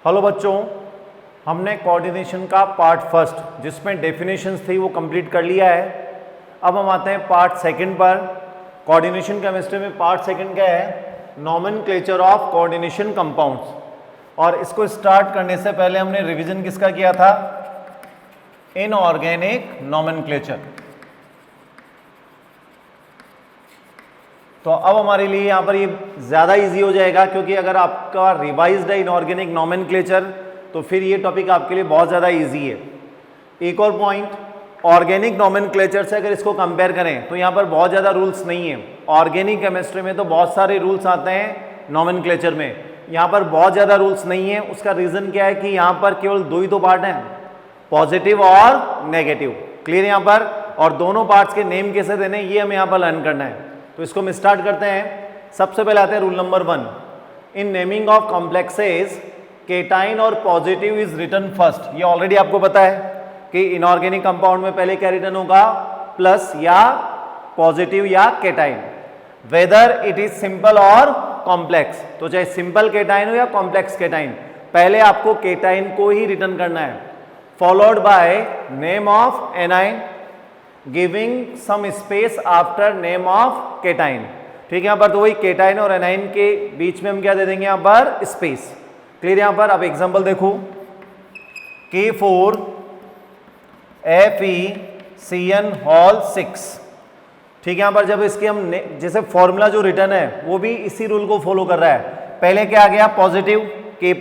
Hello बच्चों, हमने coordination का पार्ट फर्स्ट जिसमें डेफिनेशंस थी वो कंप्लीट कर लिया है। अब हम आते हैं पार्ट सेकंड पर। कोऑर्डिनेशन केमिस्ट्री में पार्ट सेकंड क्या है? Nomenclature of coordination compounds. और इसको स्टार्ट करने से पहले हमने रिवीजन किसका किया था? Inorganic nomenclature. तो अब हमारे लिए यहाँ पर ये ज़्यादा इजी हो जाएगा, क्योंकि अगर आपका रिवाइज्ड है इनऑर्गेनिक नॉमेनक्लेचर तो फिर ये टॉपिक आपके लिए बहुत ज़्यादा इजी है। एक और पॉइंट, ऑर्गेनिक नॉमेनक्लेचर से अगर इसको कंपेयर करें तो यहाँ पर बहुत ज़्यादा रूल्स नहीं है। ऑर्गेनिक केमिस्ट्री में तो बहुत सारे रूल्स आते हैं नॉमेनक्लेचर में, यहाँ पर बहुत ज़्यादा रूल्स नहीं है। उसका रीज़न क्या है कि यहाँ पर केवल दो ही तो पार्ट हैं, पॉजिटिव और नेगेटिव। क्लियर यहाँ पर? और दोनों पार्ट्स के नेम कैसे देने ये हमें यहाँ पर लर्न करना है। तो इसको हम स्टार्ट करते हैं। सबसे पहले आते हैं rule number 1। In naming of complexes cation और पॉजिटिव इज रिटन फर्स्ट। ये ऑलरेडी आपको पता है कि इनऑर्गेनिक कंपाउंड में पहले क्या रिटन होगा? प्लस या पॉजिटिव या cation, whether it is simple और कॉम्प्लेक्स। तो चाहे सिंपल केटाइन हो या कॉम्प्लेक्स केटाइन, पहले आपको केटाइन को ही रिटन करना है, followed by name of anion giving some space after name of cation. ठीक है, यहाँ पर तो वही केटाइन और एनाइन के बीच में हम क्या दे देंगे यहाँ पर? स्पेस। क्लियर यहाँ पर? अब एग्जांपल देखो, K4 FeCN होल 6। ठीक है, यहाँ पर जब इसके हम जैसे फॉर्मूला जो रिटर्न है वो भी इसी रूल को फॉलो कर रहा है। पहले क्या आ गया? पॉजिटिव K+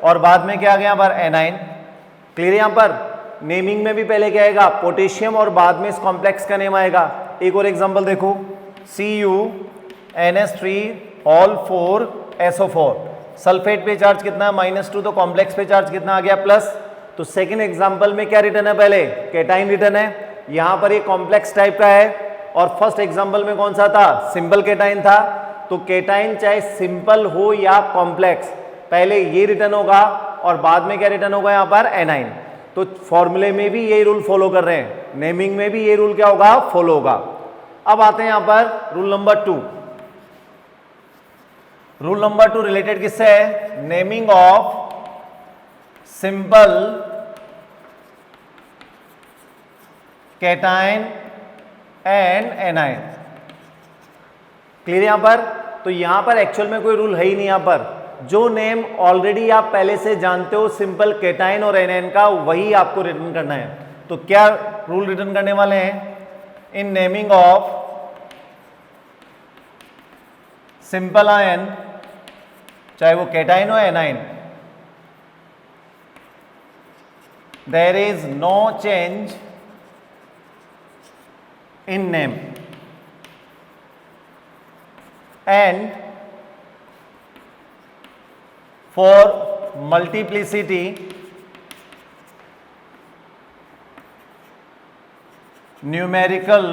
और बाद में क्या आ गया यहाँ पर? एनाइन। क्लियर यहाँ पर? नेमिंग में भी पहले क्या आएगा? पोटेशियम और बाद में इस कॉम्प्लेक्स का नेम आएगा। एक और एग्जांपल देखो, CuNH3 होल 4 SO4। सल्फेट पे चार्ज कितना है? -2। तो कॉम्प्लेक्स पे चार्ज कितना आ गया? प्लस। तो सेकंड एग्जांपल में क्या रिटर्न है? पहले केटाइन रिटर्न है, यहाँ पर ये कॉम्प्लेक्स टाइप का है। और फर्स्ट एग्जांपल में कौन सा था? सिंपल केटाइन था। तो केटाइन चाहे सिंपल हो या कॉम्प्लेक्स, पहले ये रिटर्न होगा और बाद में क्या रिटर्न होगा यहाँ पर? एनाइन। तो फॉर्मूले में भी यही रूल फॉलो कर रहे हैं, नेमिंग में भी ये रूल क्या होगा? फॉलो होगा। अब आते हैं यहाँ पर rule number 2। Rule number 2 related किससे है? Naming of simple cation and A9. Clear यहाँ पर? तो यहाँ पर एक्चुअल में कोई रूल है ही नहीं। यहाँ पर जो नेम ऑलरेडी आप पहले से जानते हो सिंपल केटाइन और एनाइन का, वही आपको रिटर्न करना है। तो क्या रूल रिटर्न करने वाले हैं? In naming of simple ion, चाहे वो केटाइन हो anion, there is no change in name and for multiplicity numerical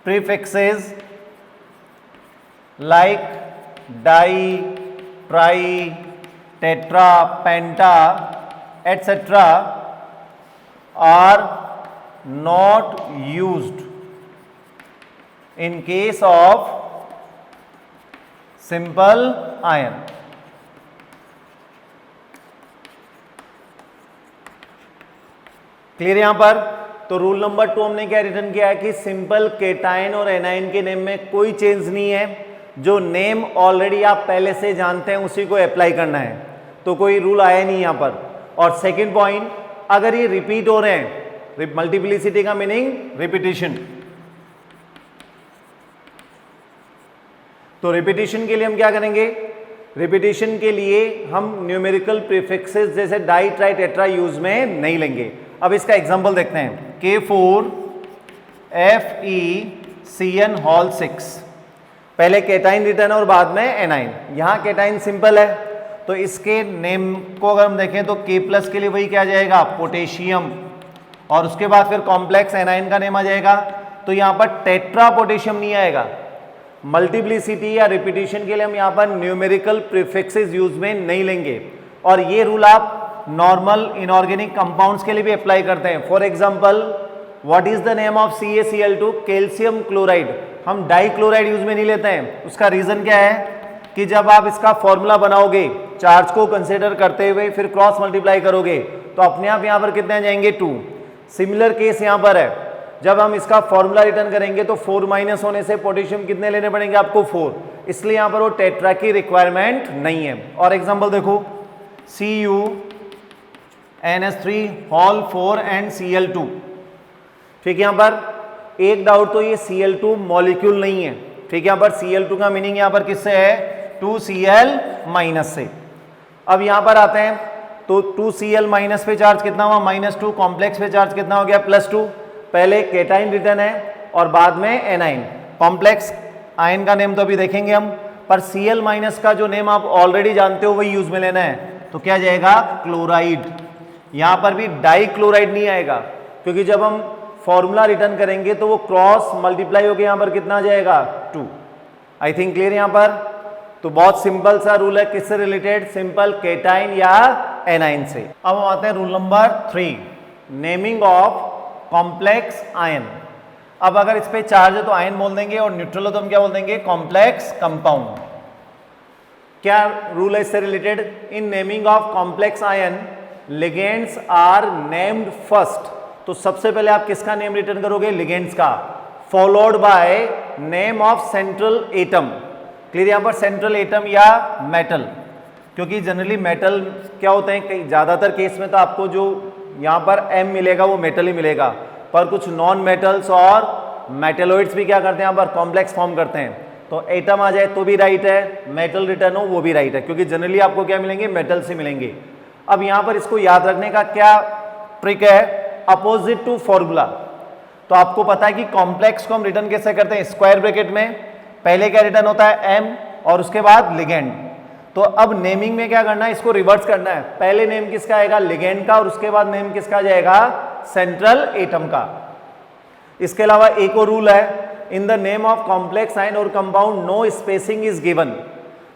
prefixes like di, tri, tetra, penta, etc. are not used in case of simple ion. Clear यहां पर? तो rule number 2 हमने क्या return किया है कि simple cation और A9 के नेम में कोई चेंज नहीं है। जो नेम ऑलरेडी आप पहले से जानते हैं उसी को अप्लाई करना है, तो कोई रूल आया नहीं यहां पर। और सेकंड पॉइंट, अगर ये रिपीट हो रहे हैं, मल्टीप्लिसिटी का मीनिंग रिपीटिशन, तो रिपीटिशन के लिए हम क्या करेंगे? रिपीटिशन के लिए हम न्यूमेरिकल प्रीफिक्सेस जैसे डाई, ट्राई, टेट्रा यूज में नहीं लेंगे। अब इसका एग्जांपल देखते हैं। K4 FeCN होल 6, पहले केटाइन रिटर्न और बाद में एनाइन। यहाँ केटाइन सिंपल है, तो इसके नेम को अगर हम देखें तो K+ के लिए वही क्या जाएगा? पोटेशियम। और उसके बाद फिर कॉम्प्लेक्स एनाइन का नेम आ जाएगा। तो यहाँ पर टेट्रा पोटेशियम नहीं आएगा। मल्टीप्लिसिटी या रिपीटिशन के लिए हम यहाँ पर न्यूमेरिकल प्रीफिक्सेस यूज में नहीं लेंगे। और ये रूल आप नॉर्मल इनऑर्गेनिक कंपाउंड्स के लिए भी अप्लाई करते हैं। For example, what is the name of CaCl2? Calcium chloride. हम डाई क्लोराइड यूज में नहीं लेते हैं। उसका रीजन क्या है कि जब आप इसका फॉर्मूला बनाओगे चार्ज को कंसीडर करते हुए फिर क्रॉस मल्टीप्लाई करोगे तो अपने आप यहां पर कितने आ जाएंगे 2। सिमिलर केस यहां पर है, जब हम इसका फॉर्मूला रिटर्न करेंगे तो 4 माइनस होने से पोटेशियम कितने लेने पड़ेंगे आपको 4, इसलिए यहां पर वो टेट्रा की रिक्वायरमेंट नहीं है। और एग्जांपल देखो CuNH3 होल 4 एंड Cl2। ठीक है, यहां पर एक डाउट तो ये Cl2 मॉलिक्यूल नहीं है। ठीक है, यहां पर Cl2 का मीनिंग यहां पर किससे है 2Cl माइनस से। अब यहां पर आते हैं तो 2Cl माइनस पे चार्ज कितना हुआ -2, कॉम्प्लेक्स पे चार्ज कितना हो गया +2। पहले केटाइन रिटर्न है और बाद में एनाइन। कॉम्प्लेक्स आयन का नेम तो अभी देखेंगे हम, पर Cl माइनस का जो नेम आप ऑलरेडी जानते हो वही यूज में लेना है। तो क्या जाएगा क्लोराइड। यहां पर भी डाई क्लोराइड नहीं आएगा क्योंकि जब हम फॉर्मूला रिटर्न करेंगे तो वो क्रॉस मल्टीप्लाई होकर यहां पर कितना जाएगा 2। आई थिंक क्लियर यहां पर। तो बहुत सिंपल सा रूल है, किससे रिलेटेड, सिंपल केटाइन या एनाइन से। अब हम आते हैं rule number 3, naming of complex ion. अब अगर इस पे चार्ज है तो आयन बोल देंगे और न्यूट्रल हो तो हम क्या बोल देंगे कॉम्प्लेक्स कंपाउंड। क्या रूल है इससे related, in naming of complex ion ligands are named first. तो सबसे पहले आप किसका नेम रिटर्न करोगे, लिगेंड्स का, followed by name of central atom. Clear, यहां पर सेंट्रल एटम या मेटल, क्योंकि जनरली मेटल क्या होते हैं, कई ज्यादातर केस में तो आपको जो यहां पर M मिलेगा वो मेटल ही मिलेगा, पर कुछ नॉन मेटल्स और मेटेलॉइड्स भी क्या करते हैं यहां पर कॉम्प्लेक्स फॉर्म करते हैं। तो एटम आ जाए तो भी राइट है, मेटल रिटर्न हो वो भी राइट है, क्योंकि जनरली आपको क्या मिलेंगे मेटल से मिलेंगे। अब यहां पर इसको याद रखने का क्या ट्रिक है, अपोजिट टू फॉर्मूला। तो आपको पता है कि कॉम्प्लेक्स को हम रिटर्न कैसे करते हैं, स्क्वायर ब्रैकेट में पहले क्या रिटर्न होता है M और उसके बाद लिगेंड। तो अब नेमिंग में क्या करना है, इसको रिवर्स करना है, पहले नेम किसका आएगा लिगेंड का और उसके बाद नेम किसका जाएगा सेंट्रल एटम का। इसके अलावा एक और रूल है, in the name of complex ion और compound no spacing is given.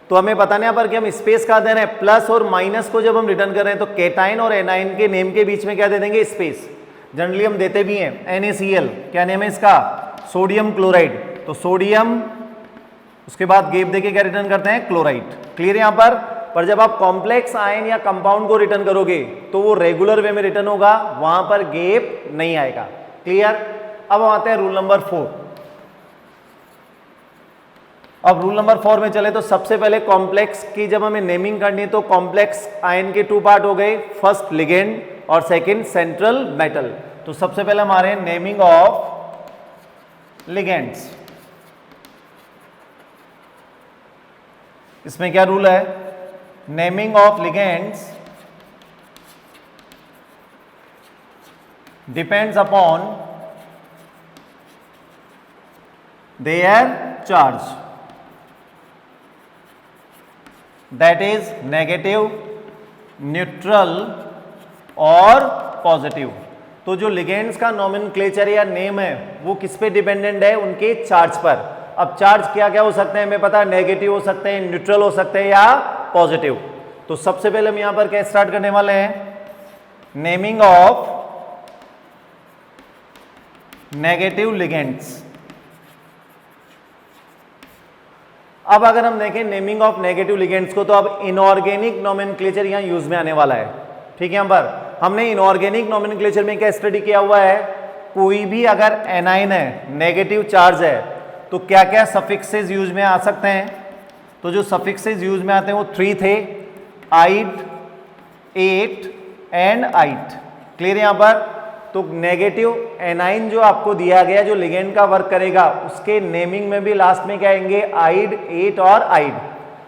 तो हमें पता नहीं पर कि हम स्पेस का दे रहे हैं, प्लस और माइनस को जब हम रिटर्न कर रहे हैं तो केटाइन और एनाइन के नेम के बीच में क्या दे देंगे स्पेस। जनरली हम देते भी हैं NaCl, क्या नेम है इसका सोडियम क्लोराइड, तो सोडियम उसके बाद गैप देके क्या रिटर्न करते हैं क्लोराइड। क्लियर यहां पर जब आप कॉम्प्लेक्स आयन या कंपाउंड को रिटर्न करोगे तो वो रेगुलर वे में रिटर्न होगा, वहां पर गैप नहीं आएगा। क्लियर। अब हम आते हैं रूल नंबर 4। अब रूल नंबर 4 में चले तो सबसे पहले कॉम्प्लेक्स की जब हमें नेमिंग करनी है तो कॉम्प्लेक्स आयन के 2 पार्ट हो गए, फर्स्ट लिगेंड और सेकंड सेंट्रल मेटल। तो सबसे पहले हमारे नेमिंग ऑफ लिगेंड्स। इसमें क्या रूल है, naming of ligands depends upon their charge, that is negative, neutral और पॉजिटिव। तो जो लिगेंड्स का नोमेनक्लेचर या नेम है वो किस पे डिपेंडेंट है, उनके चार्ज पर। अब चार्ज क्या क्या हो सकते हैं हमें पता है, नेगेटिव हो सकते हैं, न्यूट्रल हो सकते हैं या पॉजिटिव। तो सबसे पहले हम यहां पर क्या स्टार्ट करने वाले हैं, नेमिंग ऑफ नेगेटिव लिगेंड्स। अब अगर हम देखें नेमिंग ऑफ नेगेटिव लिगेंड्स को तो अब इनऑर्गेनिक नोमेनक्लेचर यहां यूज में आने वाला है। ठीक है, यहां पर हमने इनऑर्गेनिक नोमेनक्लेचर में क्या स्टडी किया हुआ है, कोई भी अगर एनाइन है, नेगेटिव चार्ज है, तो क्या क्या सफिक्सेस यूज में आ सकते हैं। तो जो सफिक्सेस यूज में आते हैं वो 3 थे, आइड, एट एंड आइट। क्लियर यहां पर। तो नेगेटिव एनाइन जो आपको दिया गया जो लिगेंड का वर्क करेगा उसके नेमिंग में भी लास्ट में क्या आएंगे आइड, एट और आइड।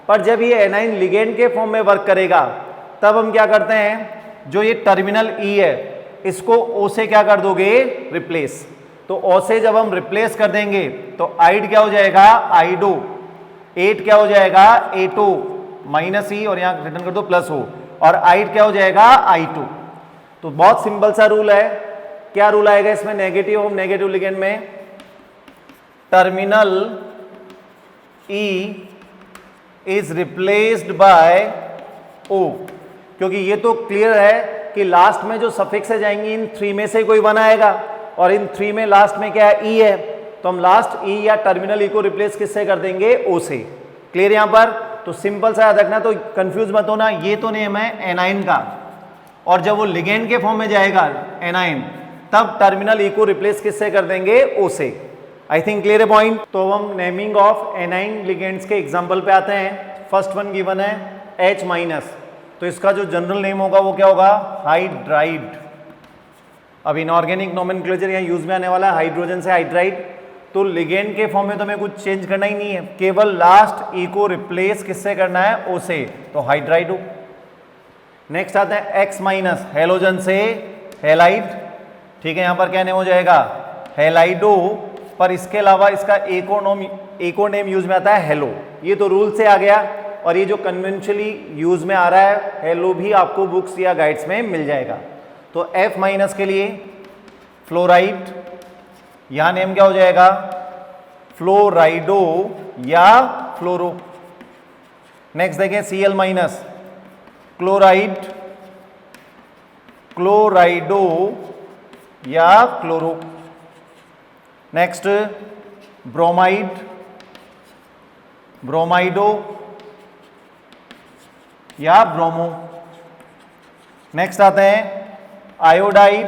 पर जब ये एनाइन लिगेंड के फॉर्म में वर्क करेगा तब हम क्या करते हैं, जो ये टर्मिनल ई है इसको ओ से क्या कर दोगे रिप्लेस। तो ओ से जब हम रिप्लेस कर देंगे तो आइड क्या हो जाएगा आइडो, एट क्या हो जाएगा एटो माइनस ई और यहां रिटर्न कर दो प्लस ओ, और आइड क्या हो जाएगा आई2। तो बहुत सिंपल सा रूल है। क्या रूल आएगा इसमें, नेगेटिव और नेगेटिव लिगेंड में terminal e is replaced by o, क्योंकि ये तो क्लियर है कि लास्ट में जो सफिक्स जाएंगी इन 3 में से कोई वन आएगा और इन 3 में लास्ट में क्या है ई है, तो हम लास्ट ई या टर्मिनल ई को रिप्लेस किससे कर देंगे ओ से। क्लियर यहां पर। तो सिंपल सा याद रखना, तो कंफ्यूज मत होना, ये तो नेम है एनाइन का, और जब वो लिगेंड के फॉर्म में जाएगा एनाइन, तब टर्मिनल ई को रिप्लेस किससे कर देंगे, ओ से। आई थिंक क्लियर है पॉइंट। तो हम नेमिंग ऑफ एनाइन लिगेंड्स के एग्जांपल पे आते हैं। फर्स्ट वन गिवन है H माइनस, तो इसका जो जनरल नेम होगा वो क्या होगा, हाइड्राइड। अब इनऑर्गेनिक नोमेनक्लेचर यहाँ यूज में आने वाला है हाइड्रोजन से हाइड्राइड, तो लिगेंड के फॉर्म में तो हमें कुछ चेंज करना ही नहीं है, केवल लास्ट ई को रिप्लेस किससे करना है, ओ से, तो हाइड्राइडो। नेक्स्ट आता है X माइनस, हेलोजन से हेलाइड, ठीक है, यहाँ पर क्या नेम हो जाएगा, हेलाइडो, पर इसके अलावा इसका एक और नेम यूज में आता है हेलो। ये तो रूल से आ गया, और ये जो कन्वेंशनली यूज में आ रहा है हेलो भी आपको बुक्स या गाइड्स में मिल जाएगा। तो F माइनस के लिए फ्लोराइड, यहां नेम क्या हो जाएगा, फ्लोराइडो या फ्लोरो। नेक्स्ट देखें Cl माइनस, क्लोराइड, क्लोराइडो या क्लोरो। नेक्स्ट ब्रोमाइड, ब्रोमाइडो या ब्रोमो। नेक्स्ट आते हैं आयोडाइड,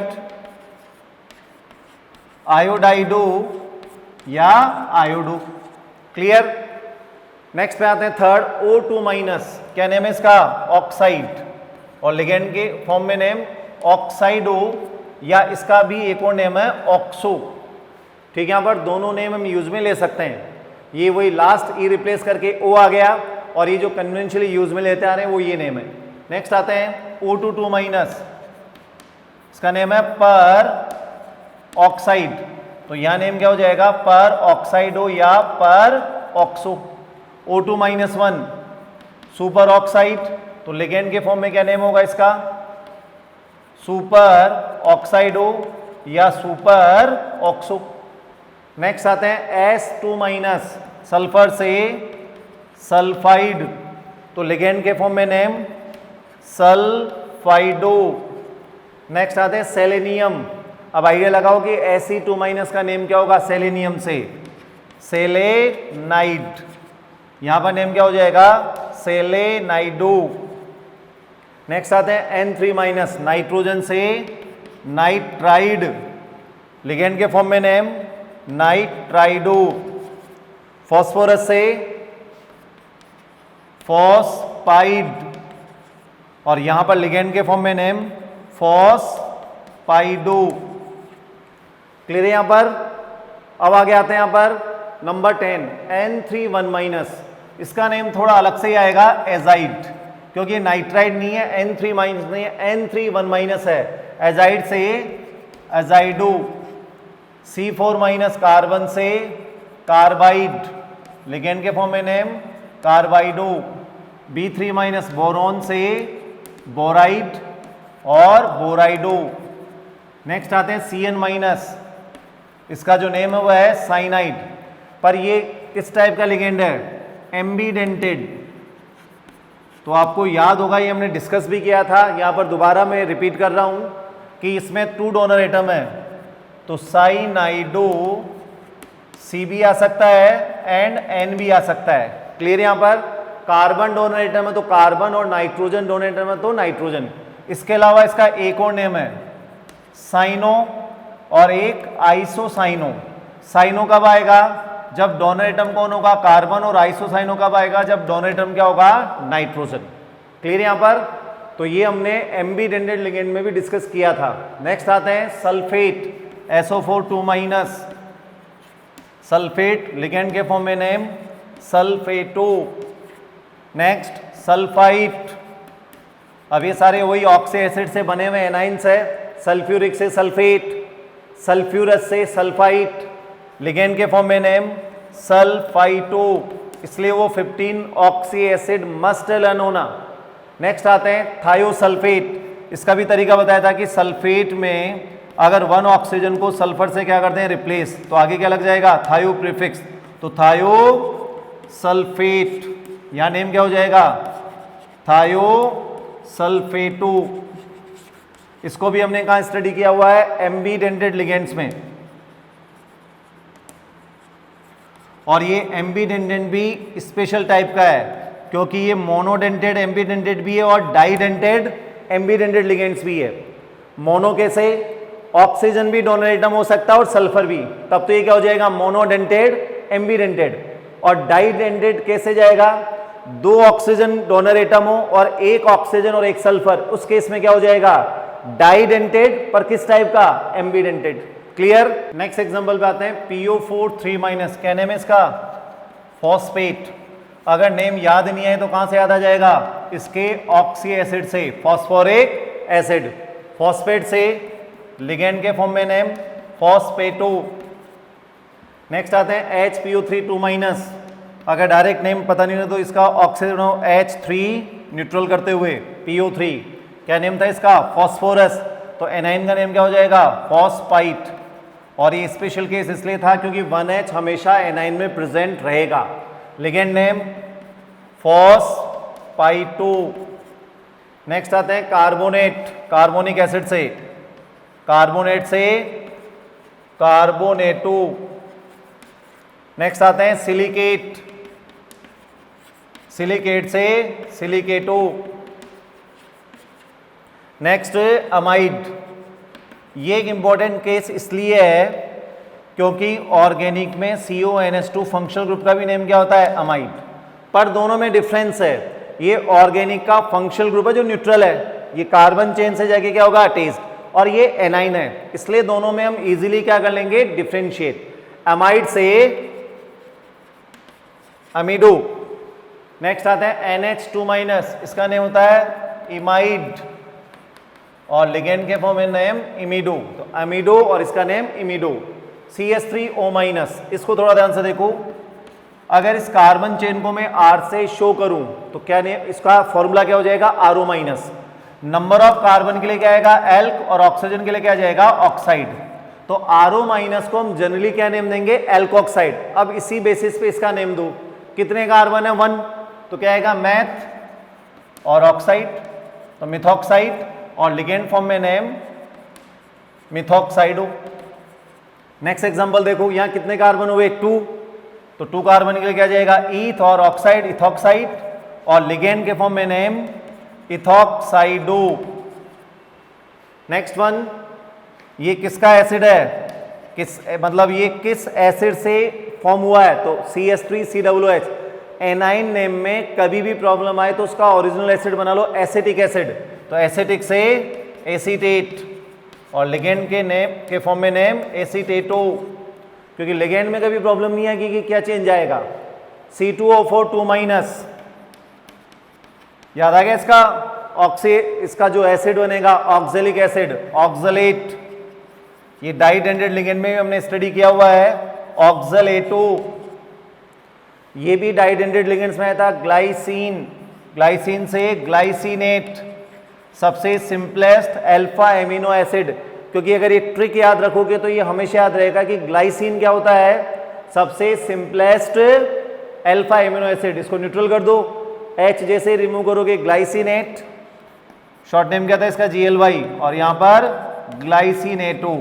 आयोडाइडो या आयोडो। क्लियर। नेक्स्ट पे आते हैं थर्ड O2 माइनस, क्या नेम है इसका, ऑक्साइड, और लिगेंड के फॉर्म में नेम ऑक्साइडो, या इसका भी एक और नेम है ऑक्सो। ठीक है, यहाँ पर दोनों नेम हम यूज में ले सकते हैं। ये वही लास्ट ई रिप्लेस करके O आ गया, और ये जो कन्वेंशनली यूज में लेते आ रहे हैं वो ये नेम है। नेक्स्ट आते हैं O2 माइनस, इसका नेम है पर ऑक्साइड, तो यहां नेम क्या हो जाएगा, पर ऑक्साइडो या पर oxo. O2 minus 1 super oxide, तो लिगेंड के फॉर्म में क्या नेम होगा इसका, सुपर ऑक्साइडो या सुपर ऑक्सो। नेक्स्ट आते हैं S2 माइनस, सल्फर से सल्फाइड, तो लिगेंड के फॉर्म में नेम सल्फाइडो। नेक्स्ट आते हैं सेलेनियम, अब आइडिया लगाओ कि Fe2 माइनस का नेम क्या होगा, सेलेनियम से सेलेनाइड, यहां पर नेम क्या हो जाएगा, सेलेनाइडो। नेक्स्ट आते हैं N3 माइनस, नाइट्रोजन से नाइट्राइड, लिगेंड के फॉर्म में नेम नाइट्राइडो। फॉस्फोरस से फॉस्पाइड, और यहां पर लिगेंड के फॉर्म में नेम फॉस्पाइडो। क्लियर है यहां पर। अब आगे आते हैं यहां पर नंबर 10 N3 माइनस, इसका नेम थोड़ा अलग से ही आएगा, एजाइड, क्योंकि नाइट्राइड नहीं है, N3 माइनस नहीं है, N3 माइनस है, एजाइड से एजाइडो। C4 माइनस, कार्बन से कार्बाइड, लिगेंड के फॉर्म में नेम कार्बाइडो। B3 माइनस, बोरॉन से बोराइड और बोराइडो। नेक्स्ट आते हैं Cn माइनस, इसका जो नेम है वो है साइनाइड, पर ये किस टाइप का लिगेंड है, एम्बीडेंटेड। तो आपको याद होगा, ये हमने डिस्कस भी किया था, यहाँ पर दोबारा मैं रिपीट कर रहा हूँ कि इसमें 2 डोनर एटम है, तो साइनाइडो C भी आ सकता है एंड N भी आ सकता है। क्लियर। यहाँ पर कार्बन डोनर एटम है तो कार्बन, और नाइट्रोजन डोनर एटम है तो नाइट्रोजन। इसके अलावा इसका एक और नेम है साइनो और एक आइसोसाइनो। साइनो कब आएगा, जब डोनर एटम कौन होगा, कार्बन, और आइसोसाइनो कब आएगा, जब डोनर एटम क्या होगा, नाइट्रोजन। क्लियर यहाँ पर। तो ये हमने एम्बीडेंटेड लिगेंड में भी डिस्कस किया था। नेक्स्ट आते हैं sulphate, SO4 2 minus, sulphate, ligand के फॉर्म में नेम सल्फेटो। नेक्स्ट सल्फाइट, अब ये सारे वही ऑक्सी एसिड से बने हुए एनाइंस है, सल्फ्यूरिक से सल्फेट, सल्फ्यूरस से सल्फाइट, लिगेंड के फॉर्म में नेम सल्फाइटो, इसलिए वो 15 ऑक्सी एसिड मस्ट लर्न होना। नेक्स्ट आते हैं थायोसल्फेट, इसका भी तरीका बताया था कि सल्फेट में अगर 1 ऑक्सीजन को सल्फर से क्या करते हैं, रिप्लेस, तो आगे क्या लग जाएगा, थायो प्रीफिक्स, तो थायो सल्फेट, यहां नेम क्या हो जाएगा, थायो सल्फेटो। इसको भी हमने कहा स्टडी किया हुआ है, एम्बीडेंटेड लिगेंड्स में। और ये एम्बीडेंटेड भी स्पेशल टाइप का है, क्योंकि ये मोनोडेंटेड एम्बीडेंटेड भी है और डाइडेंटेड एम्बीडेंटेड लिगेंड्स भी है। मोनो कैसे, ऑक्सीजन भी डोनर एटम हो सकता है और सल्फर भी, तब तो ये क्या हो जाएगा मोनोडेंटेड एम्बीडेंटेड। और डाइडेंटेड कैसे जाएगा, 2 ऑक्सीजन डोनर एटम हो और 1 ऑक्सीजन और 1 सल्फर, उस केस में क्या हो जाएगा डाइडेंटेड, पर किस टाइप का एम्बीडेंटेड। क्लियर। नेक्स्ट एग्जांपल पे आते हैं, PO4 3-, क्या नेम है इसका, फॉस्फेट। अगर नेम याद नहीं है तो कहां से याद आ जाएगा, इसके ऑक्सी एसिड से, फॉस्फोरिक एसिड। फॉस्फेट से लिगेंड के फॉर्म में नेम फॉस्फेटो। नेक्स्ट आते हैं HPO3 2-, अगर डायरेक्ट नेम पता नहीं है तो इसका ऑक्सीजन H3 न्यूट्रल करते हुए PO3, क्या नेम था इसका फॉस्फोरस, तो एनाइन का नेम क्या हो जाएगा फॉस्फाइट। और ये स्पेशल केस इसलिए था क्योंकि 1H हमेशा एनाइन में प्रेजेंट रहेगा। Ligand name फॉस्फाइटो। नेक्स्ट आते हैं कार्बोनेट, कार्बोनिक एसिड से, कार्बोनेट से कार्बोनेटो। नेक्स्ट आते हैं सिलिकेट, सिलिकेट से सिलिकेटो। नेक्स्ट अमाइड, ये एक इंपॉर्टेंट केस इसलिए है क्योंकि ऑर्गेनिक में CONH2 फंक्शनल ग्रुप का भी नेम क्या होता है अमाइड, पर दोनों में डिफरेंस है। ये ऑर्गेनिक का फंक्शनल ग्रुप है जो न्यूट्रल है, ये कार्बन चेन से जाके क्या होगा टेस्ट, और ये एनाइन है, इसलिए दोनों में हम इजीली क्या कर लेंगे डिफरेंशिएट। अमाइड से अमीडो। नेक्स्ट आता है NH2-, इसका नेम होता है इमाइड और लिगेंड के फॉर्म में नेम इमिडो, तो अमीडो और इसका नेम इमिडो। CH3O-, इसको थोड़ा ध्यान से देखो, अगर इस कार्बन चेन को मैं R से शो करूं तो क्या नेम, इसका फॉर्मूला क्या हो जाएगा RO-। नंबर ऑफ कार्बन के लिए क्या आएगा एल्क और ऑक्सीजन के लिए क्या जाएगा ऑक्साइड, तो RO- को हम जनरली क्या नेम देंगे एल्कोक्साइड। अब इसी बेसिस पे इसका नेम दो, कितने कार्बन है 1, तो क्या आएगा मैथ और ऑक्साइड, तो मिथॉक्साइड, और लिगेंड फॉर्म में नेम मिथॉक्साइडो। नेक्स्ट एग्जांपल देखो, यहां कितने कार्बन हुए 2, तो 2 कार्बन के लिए क्या जाएगा ईथ और ऑक्साइड इथॉक्साइड, और लिगेंड के फॉर्म में नेम इथॉक्साइडो। नेक्स्ट वन, ये किसका एसिड है, किस मतलब ये किस एसिड से फॉर्म हुआ है, तो CH3COOH। एनाइन नेम में कभी भी प्रॉब्लम आए तो उसका ओरिजिनल एसिड बना लो एसिटिक एसिड, तो एसिटिक से एसीटेट, और लिगेंड के नेम के फॉर्म में नेम एसीटेटो, क्योंकि लिगेंड में कभी प्रॉब्लम नहीं आएगी कि क्या चेंज आएगा C2O4 2-, याद आ गया इसका ऑक्सी, इसका जो एसिड बनेगा ऑक्जेलिक एसिड ऑक्सलेट, ये डाइडेंटेड लिगेंड में भी हमने स्टडी किया हुआ है ऑक्सलेटो। ये भी डाइडेंटेड लिगेंड्स में आया था ग्लाइसिन, ग्लाइसिन से ग्लाइसिनेट, सबसे सिंपलेस्ट अल्फा एमिनो एसिड, क्योंकि अगर ये ट्रिक याद रखोगे तो ये हमेशा याद रहेगा कि ग्लाइसिन क्या होता है सबसे सिंपलेस्ट अल्फा एमिनो एसिड। इसको न्यूट्रल कर दो, H जैसे रिमूव करोगे ग्लाइसिनेट, शॉर्ट नेम क्या था इसका GLY, और यहां पर ग्लाइसिनेटो।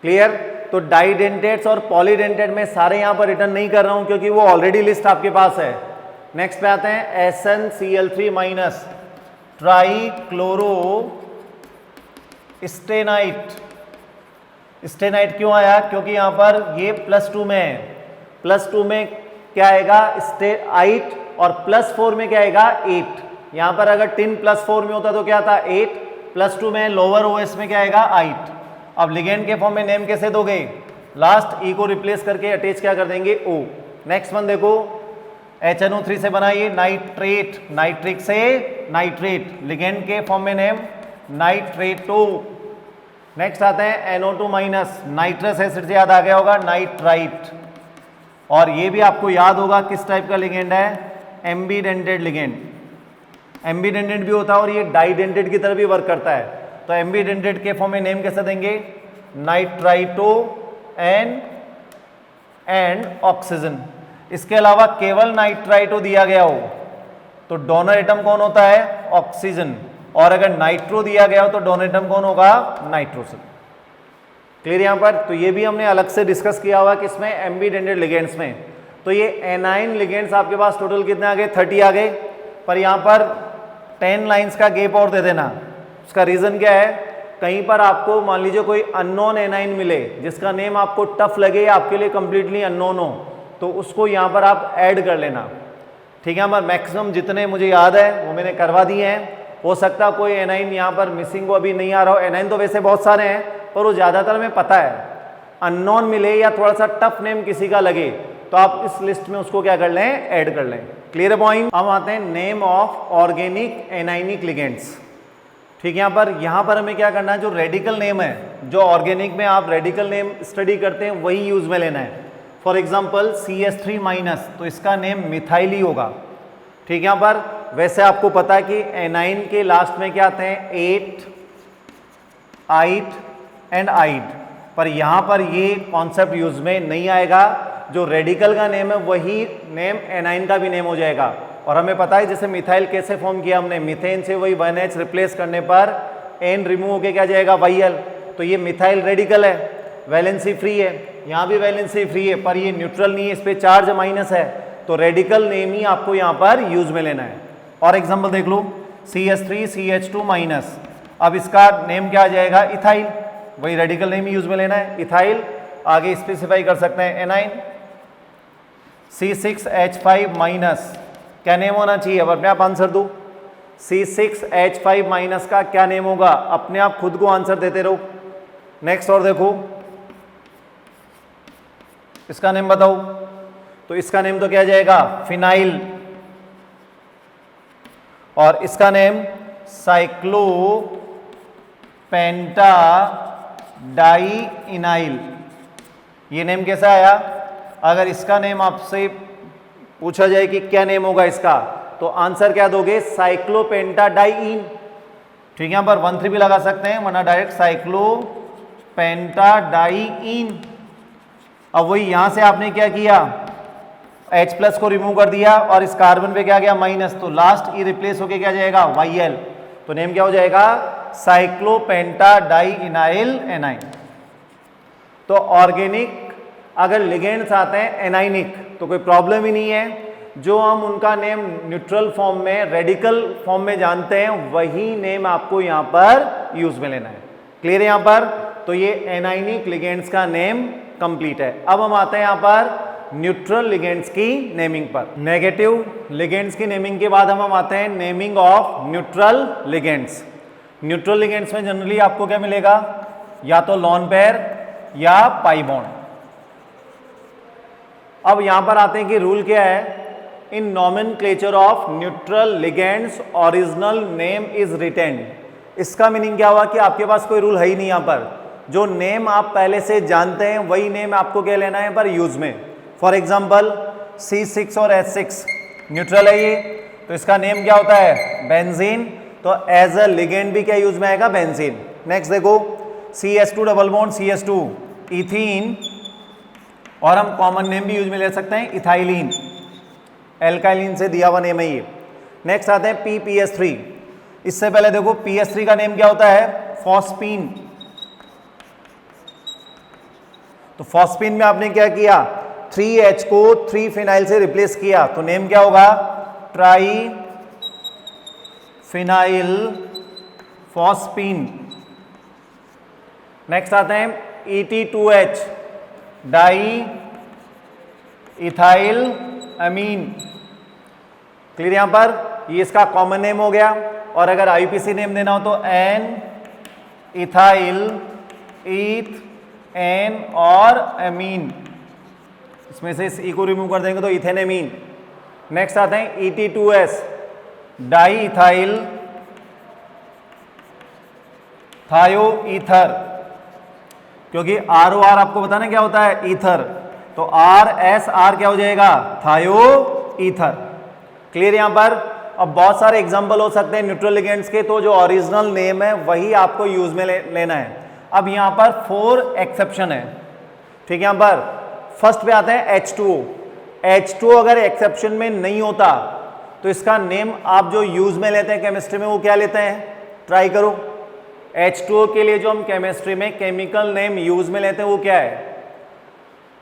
क्लियर। तो डाइडेंटेट्स और पॉलीडेंटेट में सारे यहां पर रिटर्न नहीं कर रहा हूं क्योंकि वो ऑलरेडी लिस्ट आपके पास है। नेक्स्ट पे आते हैं SnCl3- ट्राइक्लोरो स्टेनाइट। स्टेनाइट क्यों आया, क्योंकि यहां पर ये +2 में है, +2 में क्या आएगा स्टेआइट, और +4 में क्या आएगा 8। यहां पर अगर टिन +4 में होता तो क्या था 8, +2 में लोअर OS में क्या आएगा 8। अब लिगेंड के फॉर्म में नेम कैसे दोगे, लास्ट E को रिप्लेस करके अटैच क्या कर देंगे O। नेक्स्ट वन देखो, HNO3 से बनाइए नाइट्रेट, नाइट्रिक से नाइट्रेट, लिगेंड के फॉर्म में नेम नाइट्रेटो। नेक्स्ट आते हैं NO2-, नाइट्रस एसिड से याद आ गया होगा नाइट्राइट, और ये भी आपको याद होगा किस टाइप का लिगेंड है एम्बीडेंटेड लिगेंड। एम्बीडेंटेड भी होता है और ये डाइडेंटेड की तरह भी वर्क करता है, तो एम्बीडेंटेड के फॉर्म में नेम कैसे देंगे नाइट्राइटो एंड ऑक्सीजन। इसके अलावा केवल नाइट्राइटो दिया गया हो तो डोनर एटम कौन होता है ऑक्सीजन, और अगर नाइट्रो दिया गया हो तो डोनर एटम कौन होगा नाइट्रोजन। क्लियर यहां पर। तो ये भी हमने अलग से डिस्कस किया हुआ किसमें एम्बीडेंटेड लिगेंड्स में। तो ये एनाइन लिगेंड्स आपके पास टोटल कितने आ गए, 30 आ गए। पर यहाँ पर 10 लाइंस का गैप और दे देना। उसका रीज़न क्या है, कहीं पर आपको मान लीजिए कोई अननोन एनाइन मिले जिसका नेम आपको टफ लगे या आपके लिए कंप्लीटली अननोन हो, तो उसको यहाँ पर आप ऐड कर लेना। ठीक है, पर मैक्सिमम जितने मुझे याद है वो मैंने करवा दिए हैं। हो सकता कोई एनाइन यहाँ पर मिसिंग को अभी नहीं आ रहा हो। एनाइन तो वैसे बहुत सारे हैं पर वो ज़्यादातर में पता है। अननोन मिले या थोड़ा सा टफ नेम किसी का लगे तो आप इस लिस्ट में उसको क्या कर लें, ऐड कर लें। Clear point. अब आते हैं name of organic anionic ligands. ठीक है, यहाँ पर हमें क्या करना है, जो रेडिकल नेम है, जो ऑर्गेनिक में आप रेडिकल नेम स्टडी करते हैं वही यूज में लेना है। फॉर एग्जाम्पल CH3-, तो इसका नेम मिथाइल ही होगा। ठीक है, यहाँ पर वैसे आपको पता है कि एनाइन के लास्ट में क्या आते हैं, 8, 8 एंड आइड, पर यहाँ पर ये कॉन्सेप्ट यूज में नहीं आएगा। जो रेडिकल का नेम है वही नेम एनाइन का भी नेम हो जाएगा। और हमें पता है जैसे मिथाइल कैसे फॉर्म किया हमने, मीथेन से वही 1H रिप्लेस करने पर N रिमूव होके क्या जाएगा, YL। तो ये मिथाइल रेडिकल है, वैलेंसी फ्री है, यहाँ भी वैलेंसी फ्री है, पर ये न्यूट्रल नहीं है, इस पर चार्ज माइनस है। तो रेडिकल नेम ही आपको यहाँ पर यूज में लेना है। और एग्जाम्पल देख लो, CH3CH2-, अब इसका नेम क्या आ जाएगा, इथाइल, वही रेडिकल नेम ही यूज में लेना है, इथाइल। आगे स्पेसिफाई कर सकते हैं एनाइन। C6H5-, क्या नेम होना चाहिए, अब अपने आप आंसर दो। C6H5- का क्या नेम होगा, अपने आप खुद को आंसर देते रहो। नेक्स्ट और देखो, इसका नेम बताओ। तो इसका नेम तो क्या जाएगा, फिनाइल, और इसका नेम साइक्लोपेंटाडाइइनाइल। ये नेम कैसा आया, अगर इसका नेम आपसे पूछा जाए कि क्या नेम होगा इसका, तो आंसर क्या दोगे, साइक्लोपेंटाडाइइन। ठीक है, यहाँ पर 1,3 भी लगा सकते हैं, वरना डायरेक्ट साइक्लोपेंटाडाइइन। अब वही यहां से आपने क्या किया, H+ को रिमूव कर दिया और इस कार्बन पे क्या गया, माइनस, तो लास्ट ई रिप्लेस होके क्या जाएगा, YL। तो नेम क्या हो जाएगा, साइक्लोपेंटाडाइइनाइल एनाइन। तो ऑर्गेनिक अगर लिगेंड्स आते हैं एनाइनिक तो कोई प्रॉब्लम ही नहीं है। जो हम उनका नेम न्यूट्रल फॉर्म में, रेडिकल फॉर्म में जानते हैं, वही नेम आपको यहाँ पर यूज में लेना है। क्लियर है यहाँ पर। तो ये एनाइनिक लिगेंड्स का नेम कंप्लीट है। अब हम आते हैं यहाँ पर न्यूट्रल लिगेंड्स की नेमिंग पर। नेगेटिव लिगेंड्स की नेमिंग के बाद हम आते हैं naming of neutral ligands. Neutral ligands में जनरली आपको क्या मिलेगा, या तो लॉन पेयर या पाई बॉन्ड। अब यहां पर आते हैं कि रूल क्या है, in nomenclature of neutral ligands original name is retained. इसका मीनिंग क्या हुआ कि आपके पास कोई रूल है ही नहीं, यहां पर जो नेम आप पहले से जानते हैं वही नेम आपको क्या लेना है पर यूज में। फॉर एग्जाम्पल C6 और H6 न्यूट्रल है ये, तो इसका नेम क्या होता है, बेंजीन, तो एज अ लिगेंड भी क्या यूज में आएगा, बेंजीन। नेक्स्ट देखो CH2 double bond CH2 ethene, और हम कॉमन नेम भी यूज में ले सकते हैं इथाइलिन, एल्काइलिन से दिया हुआ नेम है ये। नेक्स्ट आते हैं PPS3। इससे पहले देखो PS3 का नेम क्या होता है, फॉस्फीन। तो फॉस्फीन में आपने क्या किया, 3H को 3 फिनाइल से रिप्लेस किया, तो नेम क्या होगा, ट्राई फिनाइल फॉस्फीन। नेक्स्ट आते हैं ET2H डाई इथाइल अमीन। क्लियर यहां पर, ये इसका कॉमन नेम हो गया। और अगर IUPAC नेम देना हो तो एन इथाइल ईथ एन और अमीन, इसमें से इस ई को रिमूव कर देंगे तो इथेनेमीन। नेक्स्ट आते हैं ET2S डाई इथाइल थायो ईथर, क्योंकि ROR आपको बताना क्या होता है, ईथर, तो RSR क्या हो जाएगा, थायो ईथर। क्लियर यहां पर। अब बहुत सारे एग्जांपल हो सकते हैं न्यूट्रल लिगेंड्स के, तो जो ओरिजिनल नेम है वही आपको यूज में लेना है। अब यहां पर 4 एक्सेप्शन है। ठीक है, यहां पर फर्स्ट पे आते हैं H2O। H2O अगर एक्सेप्शन में नहीं होता तो इसका नेम आप जो यूज में लेते हैं केमिस्ट्री में वो क्या लेते हैं, ट्राई करो। H2O के लिए जो हम केमिस्ट्री में केमिकल नेम यूज में लेते हैं वो क्या है,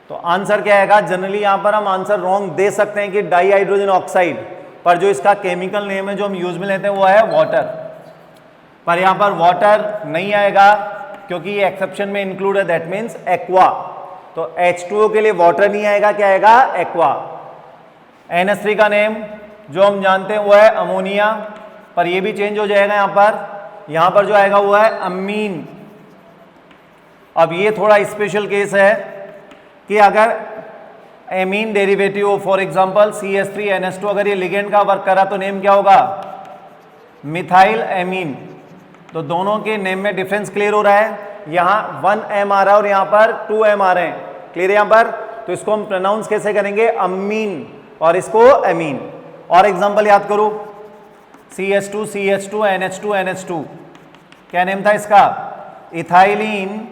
तो आंसर क्या आएगा? जनरली यहां पर हम आंसर रॉन्ग दे सकते हैं कि डाई हाइड्रोजन ऑक्साइड, पर जो इसका केमिकल नेम है जो हम यूज में लेते हैं वो है वाटर। पर यहां पर वाटर नहीं आएगा क्योंकि ये एक्सेप्शन में इंक्लूड है, दैट मीन्स एक्वा। तो H2O के लिए वाटर नहीं आएगा, क्या आएगा? एक्वा। NH3 का नेम जो हम जानते हैं वो है अमोनिया, पर ये भी चेंज हो जाएगा यहां पर जो आएगा वो है अमीन। अब ये थोड़ा स्पेशल केस है कि अगर एमीन डेरिवेटिव हो, फॉर एग्जांपल CH3NH2, अगर ये लिगेंड का वर्क करा तो नेम क्या होगा? Methyl amine. तो दोनों के नेम में डिफरेंस क्लियर हो रहा है, यहां 1M आ रहा है और यहां पर 2M आ रहे हैं, क्लियर यहां पर। तो इसको हम प्रोनाउंस कैसे करेंगे? अमीन, और इसको एमीन। और एग्जांपल याद करो, CH2 CH2 NH2 NH2, क्या नेम था इसका? Ethylene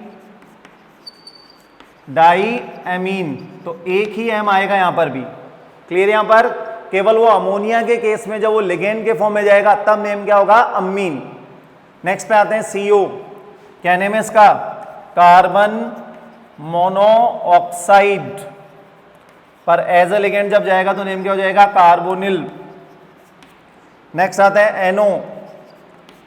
die amine. तो एक ही एम आएगा यहां पर भी, क्लियर यहां पर। केवल वो अमोनिया के केस में जब वो लिगेंड के फॉर्म में जाएगा तब नेम क्या होगा? अमीन। नेक्स्ट पे आते हैं CO, क्या नेम है इसका? कार्बन मोनोऑक्साइड, पर एज ए लिगेंड जब जाएगा तो नेम क्या हो जाएगा? कार्बोनिल। नेक्स्ट आता है NO,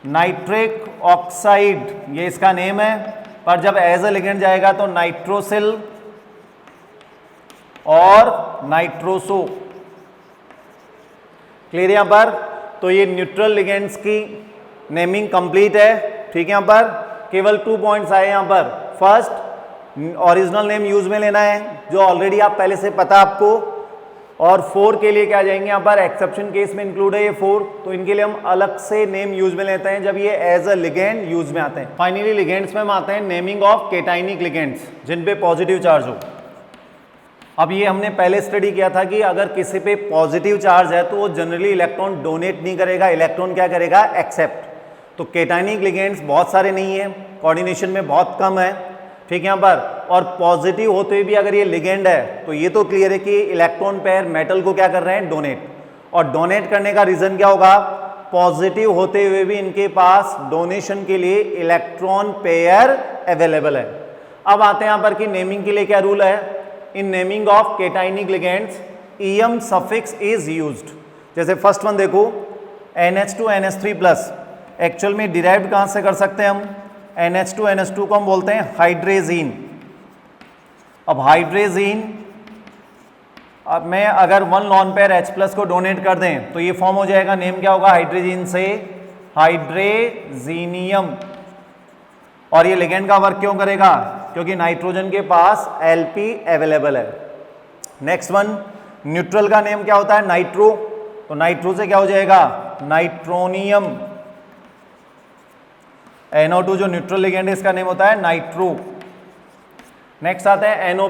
नाइट्रिक ऑक्साइड, ये इसका नेम है, पर जब एज ए लिगेंड जाएगा तो नाइट्रोसिल और नाइट्रोसो, क्लियर यहां पर। तो ये न्यूट्रल लिगेंड्स की नेमिंग कंप्लीट है, ठीक है। यहां पर केवल 2 पॉइंट्स आए यहां पर। फर्स्ट, ओरिजिनल नेम यूज में लेना है जो ऑलरेडी आप पहले से पता आपको, और 4 के लिए क्या जाएंगे यहां पर? एक्सेप्शन केस में इंक्लूड है ये 4, तो इनके लिए हम अलग से नेम यूज में लेते हैं जब ये एज अ लिगेंड यूज में आते हैं। फाइनली लिगेंड्स में हम आते हैं नेमिंग ऑफ केटाइनिक लिगेंड्स जिन पे पॉजिटिव चार्ज हो। अब ये हमने पहले स्टडी किया था कि अगर किसी पे पॉजिटिव चार्ज है तो वो जनरली इलेक्ट्रॉन डोनेट नहीं करेगा, इलेक्ट्रॉन क्या करेगा? एक्सेप्ट। तो केटाइनिक लिगेंड्स बहुत सारे नहीं है, कोऑर्डिनेशन में बहुत कम है, ठीक है यहाँ पर। और पॉजिटिव होते हुए भी अगर ये लिगेंड है तो ये तो क्लियर है कि इलेक्ट्रॉन पेयर मेटल को क्या कर रहे हैं? डोनेट। और डोनेट करने का रीजन क्या होगा? पॉजिटिव होते हुए भी इनके पास डोनेशन के लिए इलेक्ट्रॉन पेयर अवेलेबल है। अब आते हैं यहाँ पर कि नेमिंग के लिए क्या रूल है। In naming of cationic ligands EM suffix is used. जैसे फर्स्ट वन देखो, NH2 NH3+, एक्चुअल में डिराइव्ड कहां से कर सकते हैं हम? NH2 NH2 को हम बोलते हैं हाइड्रेजीन। अब हाइड्रेजीन अब मैं अगर 1 लॉन पेयर H+ को डोनेट कर दें तो ये फॉर्म हो जाएगा, नेम क्या होगा हाइड्रेजीन से? हाइड्रेजीनियम। और ये लिगेंड का वर्क क्यों करेगा? क्योंकि नाइट्रोजन के पास Lp अवेलेबल है। नेक्स्ट वन, न्यूट्रल का नेम क्या होता है? नाइट्रो। तो नाइट्रो से क्या हो जाएगा? नाइट्रोनियम। NO2 जो न्यूट्रल लिगेंड है इसका नेम होता है नाइट्रो। नेक्स्ट आता है NO+,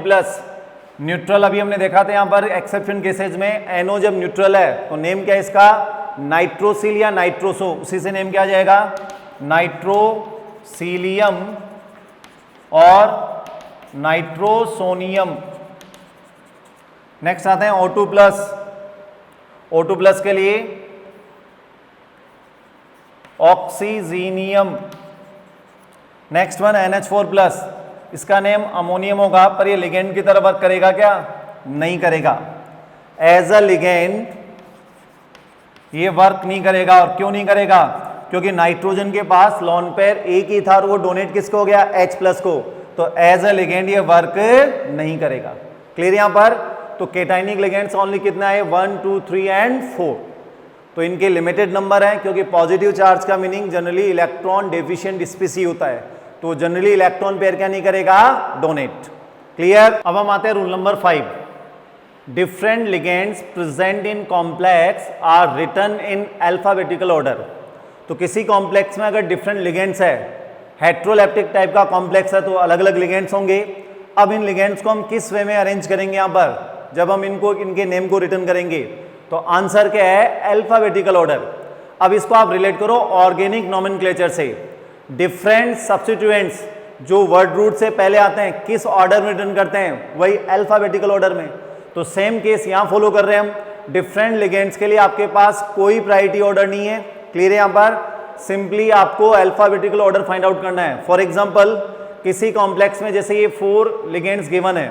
न्यूट्रल। अभी हमने देखा था यहां पर एक्सेप्शन केसेज में NO जब न्यूट्रल है तो नेम क्या है इसका? नाइट्रोसिल या नाइट्रोसो। उसी से नेम क्या आ जाएगा? नाइट्रोसीलियम और नाइट्रोसोनियम। नेक्स्ट आते हैं O2+, O2+ के लिए ऑक्सीजीनियम। नेक्स्ट वन NH4+, इसका नेम अमोनियम होगा, पर ये लिगेंड की तरह वर्क करेगा क्या? नहीं करेगा। एज अ लिगेंड ये वर्क नहीं करेगा। और क्यों नहीं करेगा? क्योंकि नाइट्रोजन के पास लॉन पेयर एक ही था और वो डोनेट किसको हो गया? H+ को। तो एज अ लिगेंड ये वर्क नहीं करेगा, क्लियर यहां पर। तो केटाइनिक लिगेंड्स ओनली कितना है? 1 2 3 एंड 4। तो इनके लिमिटेड नंबर हैं, क्योंकि पॉजिटिव चार्ज का meaning generally electron deficient species होता है, तो जनरली इलेक्ट्रॉन पेयर क्या नहीं करेगा? Donate, clear. अब हम आते हैं rule number 5। Different ligands present in complex are written in alphabetical order. तो किसी कॉम्प्लेक्स में अगर डिफरेंट लिगेंड्स है, हेट्रोलेप्टिक टाइप का कॉम्प्लेक्स है, तो अलग अलग लिगेंड्स होंगे। अब इन लिगेंड्स को हम किस वे में अरेंज करेंगे यहाँ पर जब हम इनके नेम को रिटर्न करेंगे? तो आंसर क्या है? Alphabetical order. अब इसको आप रिलेट करो ऑर्गेनिक नोमेनक्लेचर से। डिफरेंट सब्स्टिट्यूएंट्स जो वर्ड रूट से पहले आते हैं किस ऑर्डर में रिटर्न करते हैं? वही अल्फाबेटिकल ऑर्डर में। तो सेम केस यहां फॉलो कर रहे हैं हम। डिफरेंट लिगेंड्स के लिए आपके पास कोई प्रायोरिटी ऑर्डर नहीं है, क्लियर है। यहां पर सिंपली आपको अल्फाबेटिकल ऑर्डर फाइंड आउट करना है। फॉर एग्जांपल किसी कॉम्प्लेक्स में जैसे ये 4 लिगेंड्स गिवन है,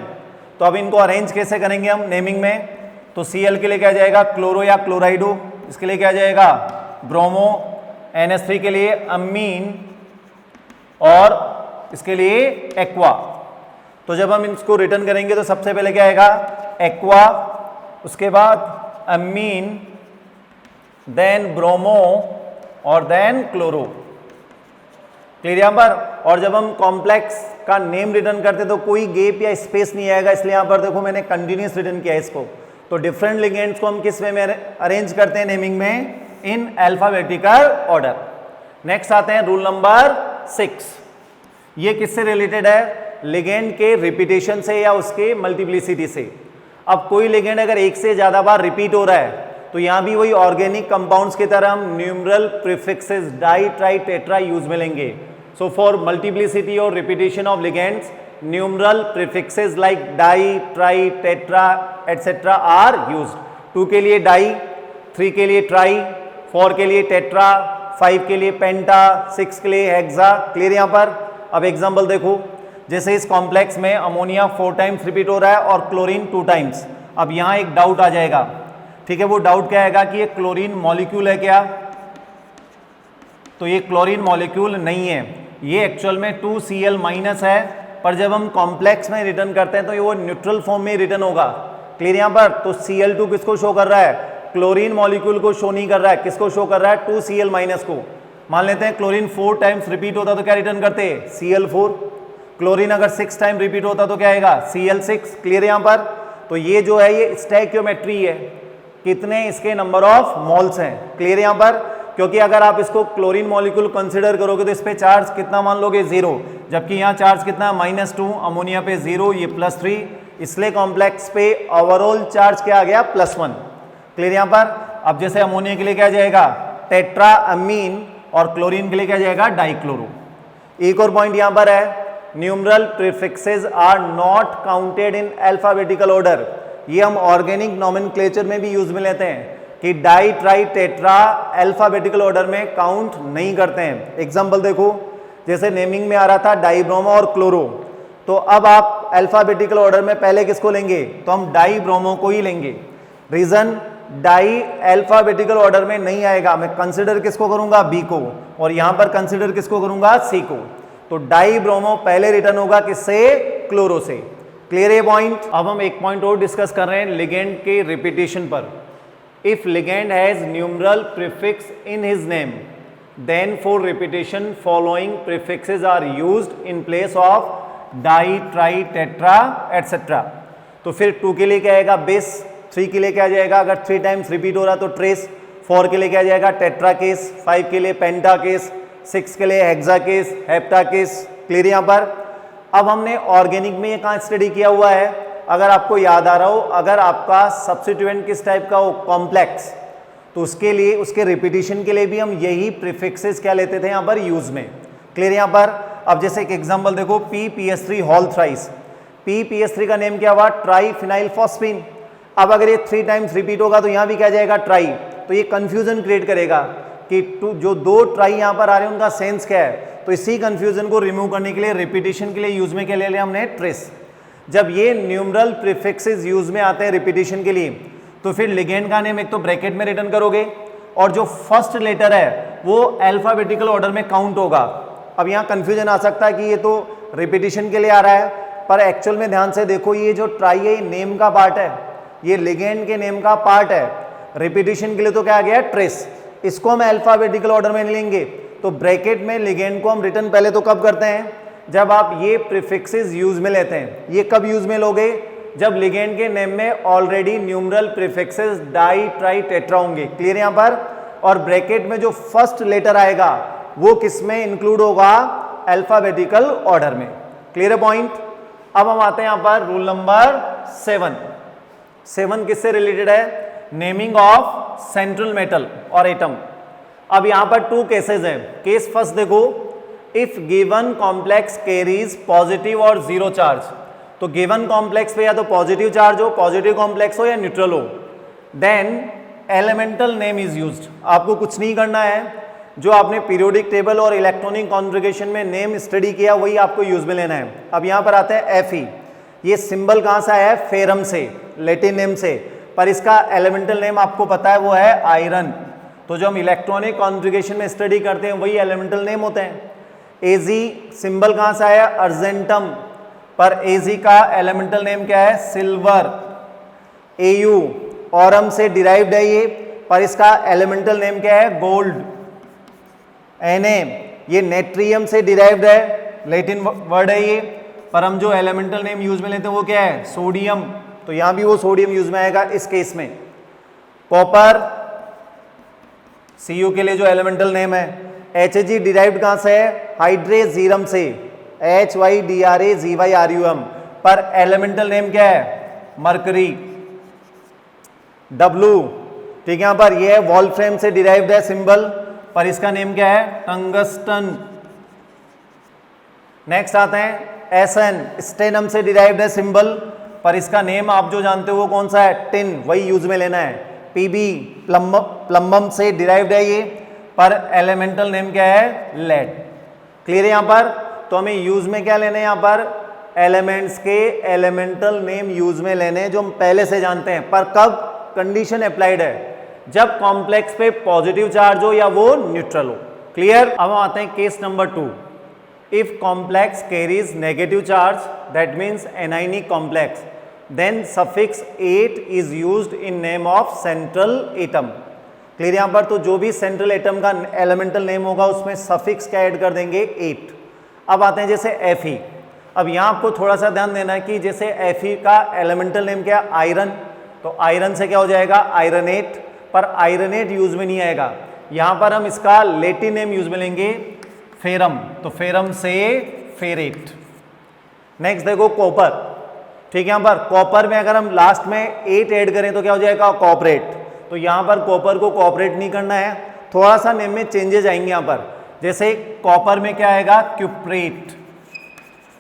तो अब इनको अरेंज कैसे करेंगे हम नेमिंग में? तो Cl के लिए क्या जाएगा? क्लोरो या क्लोराइडो, इसके लिए क्या जाएगा? ब्रोमो, NH3 के लिए अमीन और इसके लिए एक्वा। तो जब हम इसको रिटर्न करेंगे तो सबसे पहले क्या आएगा? एक्वा, उसके बाद अमीन, देन ब्रोमो और देन क्लोरो। क्लियर यहां पर? और जब हम कॉम्प्लेक्स का नेम रिटर्न करते तो कोई गैप या स्पेस नहीं आएगा, इसलिए यहां पर देखो मैंने कंटिन्यूस रिटर्न किया है इसको। तो डिफरेंट लिगेंड्स को हम किस वे में अरेंज करते हैं नेमिंग में? इन अल्फाबेटिकल ऑर्डर। नेक्स्ट आते हैं रूल नंबर 6। ये किससे रिलेटेड है? लिगेंड के रिपीटेशन से या उसके मल्टीप्लिसिटी से। अब कोई लिगेंड अगर एक से ज्यादा बार रिपीट हो रहा है तो यहां भी वही ऑर्गेनिक कंपाउंड्स की तरह हम numeral prefixes di, tri, tetra use में लेंगे। सो फॉर मल्टीप्लिसिटी और repetition of ligands, numeral prefixes like di, tri, tetra etcetera are used. 2 के लिए डाई, 3 के लिए ट्राई, 4 के लिए टेट्रा, 5 के लिए पेंटा, 6 के लिए हेक्सा। क्लियर यहां पर? अब एग्जांपल देखो, जैसे इस कॉम्प्लेक्स में अमोनिया 4 टाइम्स रिपीट हो रहा है और क्लोरीन 2 टाइम्स। अब यहां एक डाउट आ जाएगा, ठीक है? वो डाउट क्या आएगा कि ये क्लोरीन मॉलिक्यूल है क्या? तो ये क्लोरीन मॉलिक्यूल नहीं है, ये एक्चुअल में 2Cl माइनस है, पर जब हम कॉम्प्लेक्स में रिटर्न करते हैं तो ये वो न्यूट्रल फॉर्म में रिटर्न होगा। क्लियर यहां पर? तो Cl2 किसको शो कर रहा है? क्लोरीन मॉलिक्यूल को शो नहीं कर रहा है, किसको शो कर रहा है? 2Cl माइनस को। मान लेते हैं क्लोरीन 4 टाइम्स रिपीट होता तो क्या रिटर्न करते? Cl4। क्लोरीन अगर 6 टाइम रिपीट होता तो क्या आएगा? Cl6। क्लियर यहां पर? तो ये जो है ये स्टैइकियोमेट्री है, कितने इसके नंबर ऑफ मोल्स हैं। क्लियर यहां पर? क्योंकि अगर आप इसको क्लोरीन मॉलिक्यूल कंसीडर करोगे तो इस पे चार्ज कितना मान लोगे? 0, जबकि यहाँ चार्ज कितना? -2, अमोनिया पे 0, ये +3, इसलिए कॉम्प्लेक्स पे ओवरऑल चार्ज क्या आ गया? +1। क्लियर यहां पर? अब जैसे अमोनिया के लिए क्या जाएगा? टेट्रा अमीन, और क्लोरीन के लिए क्या जाएगा? डाइक्लोरो। एक और पॉइंट यहां पर है, numeral prefixes are not counted in alphabetical order. ये हम ऑर्गेनिक नोमेनक्लेचर में भी यूज में लेते हैं कि di, tri, tetra alphabetical order में काउंट नहीं करते हैं। एग्जांपल देखो, जैसे नेमिंग में आ रहा था डाईब्रोमो और क्लोरो, तो अब आप अल्फाबेटिकल ऑर्डर में पहले किसको लेंगे? तो हम डाई ब्रोमो को ही लेंगे। रीजन, डाई अल्फाबेटिकल ऑर्डर में नहीं आएगा, मैं कंसिडर किसको करूंगा? बी को, और यहां पर कंसिडर किसको करूंगा? सी को। तो डाई ब्रोमो पहले रिटर्न होगा किससे? क्लोरो से। क्लियर है पॉइंट? अब हम एक पॉइंट और डिस्कस कर रहे हैं लिगेंड के रिपीटेशन पर। If ligand has numeral prefix in his name, then for repetition following prefixes are used in place of di, tri, tetra etcetera. तो फिर 2 के लिए क्या आएगा? बेस। 3 के लिए क्या जाएगा? अगर 3 टाइम्स रिपीट हो रहा तो ट्रेस। 4 के लिए क्या जाएगा? Tetra case. 5 के लिए पेंटा केस। 6 के लिए hexa case, hepta case. Clear यहां पर? अब हमने ऑर्गेनिक में ये कहां स्टडी किया हुआ है? अगर आपको याद आ रहा हो, अगर आपका सब्स्टिट्यूएंट किस टाइप का हो? कॉम्प्लेक्स, तो उसके लिए उसके रिपीटिशन के लिए भी हम यही प्रीफिक्सेस क्या लेते थे यहां पर यूज में। क्लियर यहां पर? अब जैसे एक एग्जांपल देखो, PPS3 होल थ्राइस। PPS3 का नेम क्या हुआ? Try phenyl phosphine. अब अगर ये 3 टाइम्स रिपीट होगा तो यहां भी क्या जाएगा? ट्राई। तो ये कंफ्यूजन क्रिएट करेगा कि जो 2 ट्राई यहां पर आ रहे हैं उनका सेंस क्या है। तो इसी कंफ्यूजन को रिमूव करने के लिए रिपीटिशन के लिए यूज में क्या ले लिया हमने? ट्रेस। जब ये न्यूमरल प्रीफिक्सेस यूज में आते हैं रिपीटिशन के लिए, तो फिर लिगेंड का नेम एक तो ब्रैकेट में रिटर्न करोगे, और जो फर्स्ट लेटर है वो अल्फाबेटिकल ऑर्डर में काउंट होगा। अब यहाँ कंफ्यूजन आ सकता है कि ये तो रिपीटिशन के लिए आ रहा है, पर एक्चुअल में ध्यान से देखो, ये जो ट्राई है ये नेम का पार्ट है, ये लिगेंड के नेम का पार्ट है। रिपीटिशन के लिए तो क्या आ गया? ट्रेस। इसको हम अल्फाबेटिकल ऑर्डर में लेंगे, तो ब्रैकेट में लिगेंड को हम रिटर्न पहले तो कब करते हैं? जब आप ये प्रीफिक्सेस यूज में लेते हैं। ये कब यूज में लोगे? जब लिगेंड के नेम में already numeral prefixes di, tri, tetra होंगे। क्लियर यहां पर? और ब्रैकेट में जो फर्स्ट लेटर आएगा वो किस में इंक्लूड होगा? अल्फाबेटिकल ऑर्डर में। Clear point? अब हम आते हैं यहां पर रूल नंबर 7। 7 किससे रिलेटेड है? नेमिंग ऑफ सेंट्रल मेटल और एटम। अब यहां पर 2 केसेस हैं। केस फर्स्ट देखो, if given complex carries positive और 0 चार्ज, तो गिवन कॉम्प्लेक्स पे या तो पॉजिटिव चार्ज हो, पॉजिटिव कॉम्प्लेक्स हो या न्यूट्रल हो, then elemental name is used. आपको कुछ नहीं करना है, जो आपने पीरियोडिक टेबल और इलेक्ट्रॉनिक कॉन्फ़िगरेशन में नेम स्टडी किया वही आपको यूज में लेना है। अब यहां पर आता है Fe। ये सिंबल कहाँ से आया है? फेरम से, लैटिन नेम से, पर इसका एलिमेंटल नेम आपको पता है वो है आयरन। तो जो हम इलेक्ट्रॉनिक कॉन्फ़िगरेशन में स्टडी करते हैं वही एलिमेंटल नेम होते हैं। एजी सिंबल कहाँ से आया? अर्जेंटम, पर एजी का एलिमेंटल नेम क्या है? सिल्वर। एयू ऑरम से डिराइव्ड है ये, पर इसका एलिमेंटल नेम क्या है? गोल्ड। Na ये नेट्रियम से डिराइव्ड है, लैटिन वर्ड है ये, पर हम जो एलिमेंटल नेम यूज में लेते हैं वो क्या है? सोडियम। तो यहां भी वो सोडियम यूज में आएगा इस केस में। कॉपर Cu के लिए जो एलिमेंटल नेम है। Hg डिराइव्ड कहां से है? हाइड्रेजीरम से, HYDRAZYRUM, पर एलिमेंटल नेम क्या है? मरकरी। W ठीक है, यहां पर ये है वॉल्फ्रेम से डिराइव्ड है सिंबल, पर इसका नेम क्या है? टंगस्टन। नेक्स्ट आते हैं Sn, स्टेनम से डिराइव्ड है सिंबल, पर इसका नेम आप जो जानते हो वो कौन सा है? टिन, वही यूज में लेना है। Pb प्लम्बम से डिराइव्ड है ये, पर एलिमेंटल नेम क्या है? लेड। क्लियर है यहां पर? तो हमें यूज में क्या लेने हैं यहां पर? एलिमेंट्स के एलिमेंटल नेम यूज में लेने जो हम पहले से जानते हैं, पर कब कंडीशन अप्लाइड है? जब कॉम्प्लेक्स पे पॉजिटिव चार्ज हो या वो न्यूट्रल हो। क्लियर? अब हम आते हैं case number 2। If complex carries negative charge, that means anionic complex, then suffix 8 is used in name of central atom. Clear यहां पर? तो जो भी सेंट्रल एटम का एलिमेंटल नेम होगा उसमें सफिक्स क्या ऐड कर देंगे? 8। अब आते हैं जैसे Fe। अब यहां आपको थोड़ा सा ध्यान देना है कि जैसे Fe का एलिमेंटल नेम क्या? आयरन, तो आयरन से क्या हो जाएगा? आयरनेट, पर आयरनेट यूज में नहीं आएगा। यहां पर हम इसका लैटिन नेम यूज में लेंगे फेरम, तो फेरम से फेरेट। नेक्स्ट देखो कॉपर। ठीक है, यहां पर कॉपर में अगर हम लास्ट में 8 ऐड करें तो क्या हो जाएगा? कॉपरेट। तो यहां पर कॉपर को कॉपरेट नहीं करना है, थोड़ा सा नेम में चेंजेस आएंगे यहां पर। जैसे कॉपर में क्या आएगा? क्यूप्रेट,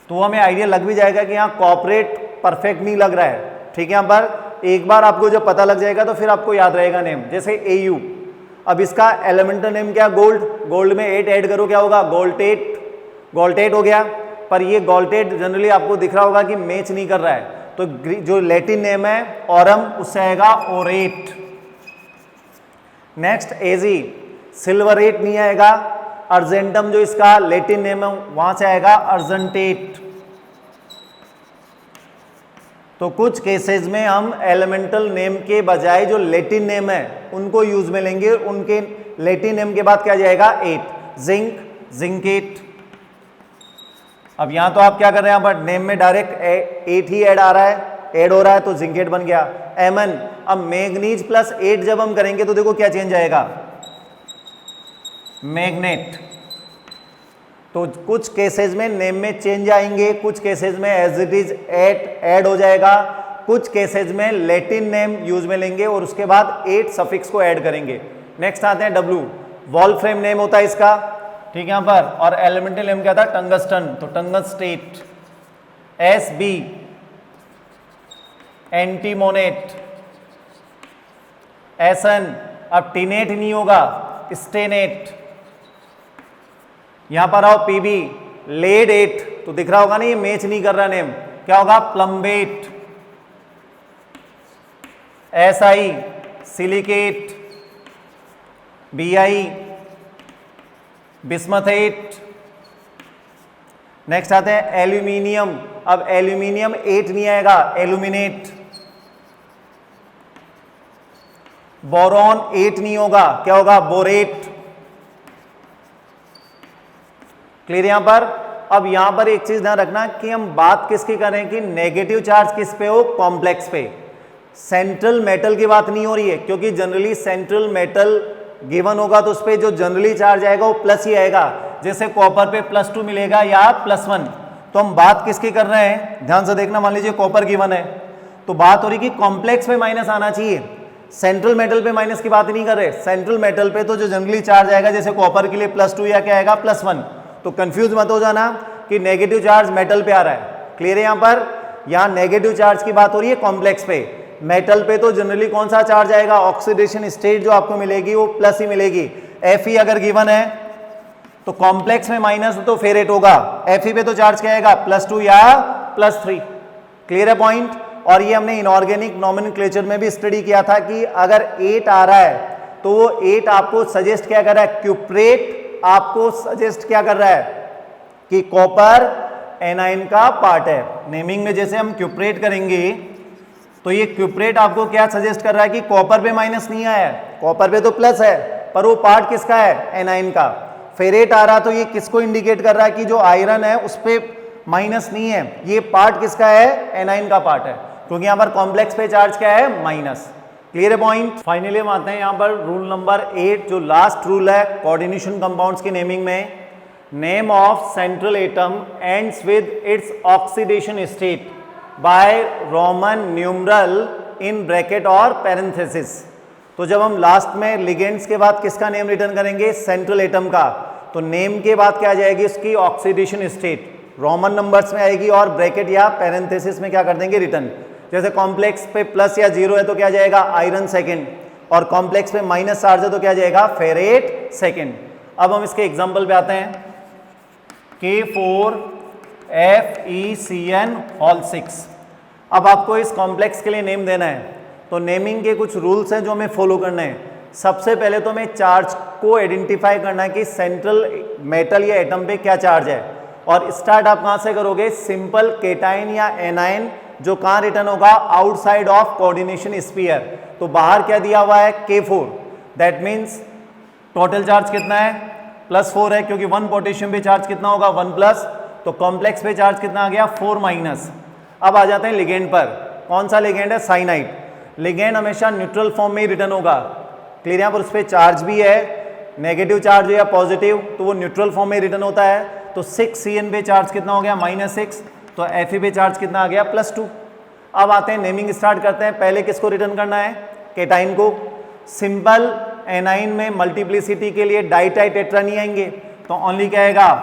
तो हमें आइडिया लग भी जाएगा कि यहाँ कॉपरेट परफेक्ट नहीं लग रहा है। ठीक है, यहाँ पर एक बार आपको जब पता लग जाएगा तो फिर आपको याद रहेगा नेम। जैसे Au, अब इसका एलिमेंटल नेम क्या? गोल्ड। गोल्ड में 8 ऐड करो क्या होगा? गोल्टेट। गोल्टेट हो गया, पर ये गोल्टेट जनरली आपको दिख रहा होगा कि मैच नहीं कर रहा है, तो जो लैटिन नेम है ऑरम, उससे आएगा ओरेट। नेक्स्ट Ag, सिल्वरेट नहीं आएगा। अर्जेंटम जो इसका लैटिन नेम है वहां से आएगा अर्जेंटेट। तो कुछ केसेस में हम एलिमेंटल नेम के बजाय जो लैटिन नेम है उनको यूज में लेंगे, उनके लैटिन नेम के बाद क्या जाएगा? 8। Zinc, zincate. अब यहां तो आप क्या कर रहे हैं? यहाँ पर नेम में डायरेक्ट 8 ही ऐड आ रहा है, ऐड हो रहा है, तो जिंकेट बन गया। एमन, अब मैग्नीज प्लस 8 जब हम करेंगे तो देखो क्या चेंज आएगा? मैग्नेट। तो कुछ केसेस में नेम में चेंज आएंगे, कुछ केसेस में एज इट इज ऐड हो जाएगा, कुछ केसेस में लैटिन नेम यूज में लेंगे और उसके बाद 8 सफिक्स को ऐड करेंगे। नेक्स्ट आते हैं W, वॉल्फ्रेम नेम होता है इसका। ठीक है, यहां पर, और एलिमेंटल नेम क्या था? टंगस्टन, तो टंगस्टेट। Sb, antimonate. Sn, अब टीनेट नहीं होगा, स्टेनेट। यहां पर आओ Pb, लेडेट, तो दिख रहा होगा ना ये मैच नहीं कर रहा नेम, क्या होगा? Plumbate. Si, silicate. Bi, बिस्मथेट। Next आते हैं एल्यूमिनियम। अब एल्यूमिनियम 8 नहीं आएगा, एल्यूमिनेट। बोरॉन 8 नहीं होगा, क्या होगा? बोरेट। क्लियर यहां पर? अब यहां पर एक चीज ध्यान रखना कि हम बात किसकी कर रहे हैं कि नेगेटिव चार्ज किस पे हो? कॉम्प्लेक्स पे। सेंट्रल मेटल की बात नहीं हो रही है, क्योंकि जनरली सेंट्रल मेटल गिवन होगा तो उस पर जो जनरली चार्ज आएगा वो प्लस ही आएगा। जैसे कॉपर पे +2 मिलेगा या +1। तो हम बात किसकी कर रहे हैं? ध्यान से देखना, मान लीजिए कॉपर गिवन है तो बात हो रही कि कॉम्प्लेक्स पे माइनस आना चाहिए, सेंट्रल मेटल पे माइनस की बात नहीं कर रहे। सेंट्रल मेटल पे तो जो जनरली चार्ज आएगा, जैसे कॉपर के लिए +2 या क्या आएगा? +1। तो कंफ्यूज मत हो जाना कि नेगेटिव चार्ज मेटल पे आ रहा है। क्लियर है? यहां पर यहां नेगेटिव चार्ज की बात हो रही है कॉम्प्लेक्स पे। मेटल पे तो जनरली कौन सा चार्ज आएगा? ऑक्सीडेशन स्टेट जो आपको मिलेगी वो प्लस ही मिलेगी। Fe अगर गिवन है तो कॉम्प्लेक्स में माइनस तो फेरेट होगा। Fe पे तो चार्ज क्या आएगा? +2 या +3। क्लियर है पॉइंट। और ये हमने इनऑर्गेनिक नॉमेनक्लेचर में भी स्टडी किया था कि अगर 8 आ रहा है तो वो 8 आपको सजेस्ट क्या कर रहा है, क्यूप्रेट आपको सजेस्ट क्या कर रहा है कि कॉपर एनाइन का पार्ट है। नेमिंग में जैसे हम क्यूप्रेट करेंगे तो ये क्यूप्रेट आपको क्या सजेस्ट कर रहा है कि कॉपर पे माइनस नहीं आया है, कॉपर पे तो प्लस है, पर वो पार्ट किसका है, एनाइन का। फेरेट आ रहा तो ये किसको इंडिकेट कर रहा है कि जो आयरन है उस पे माइनस नहीं है, ये पार्ट किसका है, एनाइन का पार्ट है, क्योंकि यहां पर कॉम्प्लेक्स पे चार्ज क्या है, माइनस। क्लियर है पॉइंट। फाइनली हम आते हैं यहां पर रूल नंबर 8, जो लास्ट रूल है कोऑर्डिनेशन कंपाउंड्स की नेमिंग में। Name of central atom ends with its oxidation state by Roman numeral in bracket और पैरेंथेसिस। तो जब हम लास्ट में लिगेंड्स के बाद किसका नेम रिटर्न करेंगे, सेंट्रल एटम का, तो नेम के बाद क्या आ जाएगी, उसकी ऑक्सीडेशन स्टेट रोमन नंबर्स में आएगी और ब्रैकेट या पैरेंथेसिस में क्या कर देंगे, रिटर्न। जैसे कॉम्प्लेक्स पे प्लस या जीरो है तो क्या जाएगा, आयरन सेकेंड, और कॉम्प्लेक्स पे माइनस चार्ज है तो क्या जाएगा, फेरेट सेकेंड। अब हम इसके एग्जाम्पल पे आते हैं। K4FeCN whole 6। अब आपको इस कॉम्प्लेक्स के लिए नेम देना है, तो नेमिंग के कुछ रूल्स हैं जो हमें फॉलो करने हैं। सबसे पहले तो हमें चार्ज को आइडेंटिफाई करना है कि सेंट्रल मेटल या एटम पे क्या चार्ज है, और स्टार्ट आप कहां से करोगे, सिंपल केटाइन या एनाइन, जो कहां रिटर्न होगा, आउटसाइड ऑफ कोऑर्डिनेशन स्फीयर। तो बाहर क्या दिया हुआ है, K4, that means total charge कितना है, +4 है, क्योंकि 1 पोटेशियम पे चार्ज कितना होगा, 1+, तो कॉम्प्लेक्स पे चार्ज कितना आ गया, 4-। अब आ जाते हैं लिगेंड पर। कौन सा लिगेंड है, साइनाइड। लिगेंड हमेशा न्यूट्रल फॉर्म में ही रिटर्न होगा। क्लियर, यहाँ पर उस पर चार्ज भी है, नेगेटिव चार्ज है या पॉजिटिव, तो वो न्यूट्रल फॉर्म में रिटर्न होता है। तो 6CN पे चार्ज कितना हो गया, -6, तो Fe पे चार्ज कितना आ गया, +2। अब आते हैं नेमिंग स्टार्ट करते हैं। पहले किसको रिटर्न करना है, केटाइन को। सिंपल एनाइन में मल्टीप्लिसिटी के लिए डाइटाई टेट्रा नहीं आएंगे, तो ओनली क्या आएगा,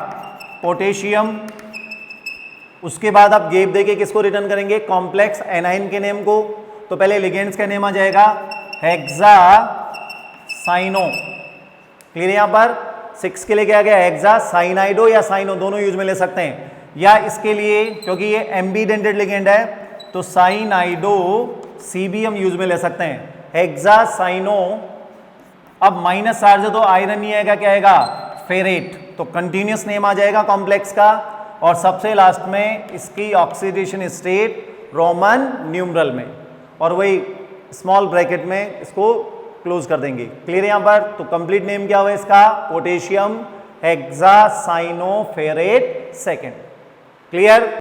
पोटेशियम। उसके बाद आप गैप देके किसको रिटर्न करेंगे, कॉम्प्लेक्स एनाइन के नेम को। तो पहले लिगेंड्स का नेम आ जाएगा हेक्सासाइनो। क्लियर, यहां पर 6 के लिए क्या गया, हेक्सासाइनाइडो या साइनो, दोनों यूज में ले सकते हैं, या इसके लिए क्योंकि ये एम्बीडेंटेड लिगेंड है तो साइनाइडो सी भी हम यूज में ले सकते हैं, हेक्सासाइनो। अब माइनस चार्ज है तो आयरन नहीं आएगा, क्या आएगा, फेरेट, तो कंटिन्यूस नेम आ जाएगा कॉम्प्लेक्स का। और सबसे लास्ट में इसकी ऑक्सीडेशन स्टेट रोमन न्यूमरल में, और वही स्मॉल ब्रैकेट में इसको क्लोज कर देंगे। क्लियर यहां पर। तो कंप्लीट नेम क्या हुआ इसका, पोटेशियम हेक्सासाइनोफेरेट सेकेंड। क्लियर।